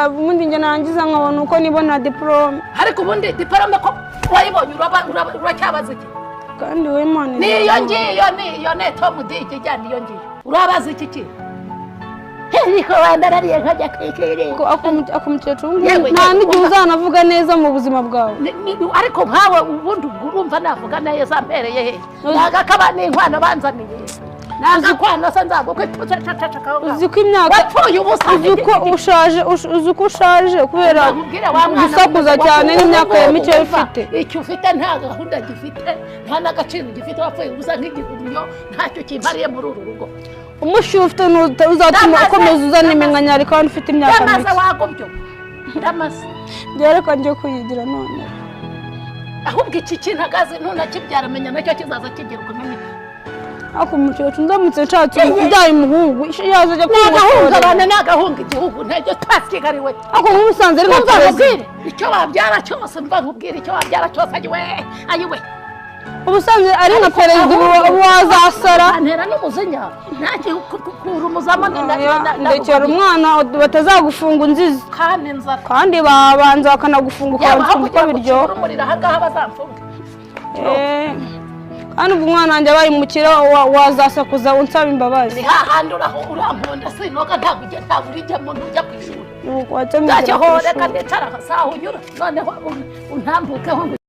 ubundi njye narangiza nkabona uko nibona diplome. Ariko ubundi diplome ko wayibonye uracyabaza iki? Kandi we Imana niyo ngiyo neto mudije cyane niyo ngiyo. Urabaza iki ki? Ariko wandarariye nkajya kwikire. ko akumukecuru nta n'igihe uzanavuga neza mu buzima bwawe. Ariko nkawe ubundi urumva navuga neza mpereye he? Nagakaba n'inkwano banzaniye. Nagakwana sanzago kwitutacacakaho. Uziko imyaka wapfuye ubusa. Uzuko ushaje kubera gusakuza cyane n'imyaka ya mike ufite. Icyo ufite nta gahunda gifite, nta n'agaciro gifite, wapfuye ubusa nk'igihumyo, ntacyo kimpariye muri uru rugo. Umushyufu ufite uzatuma ukomeza uzana iminkanyari kandi ufite imyaka mike. Ndamaze wagobyo. Ndamaze. Byareka njye kuyigira none. Ahubwo iki kintu agaze ntunakibyara menya nacyo kizaza kigira ukumenya. Ako umukecuru ndamutse nshatse ubyaye umuhungu yaza ajya kwihunga abana n'agahunga igihugu ntacyo twasigariwe. Ako nk'ubusanzwe ari nkubwire icyo wabyara cyose mva nkubwire icyo wabyara cyose ayiwe. Ubusanzwe ari nka perezida wazasara antera n'umuzinya ntacyo kurumuzamo ndekera umwana batazagufunga unzizi kandi babanza bakanagufunga ukabanza uko biryoha. Kandi ubwo umwana wanjye abaye umukire wazasakuza unsaba imbabazi. Ni hahandi uramponda sinoga ntabwo urijyamo ntujya ku ishuri. Ntacyo reka ndicara saha unyura noneho untambukeho.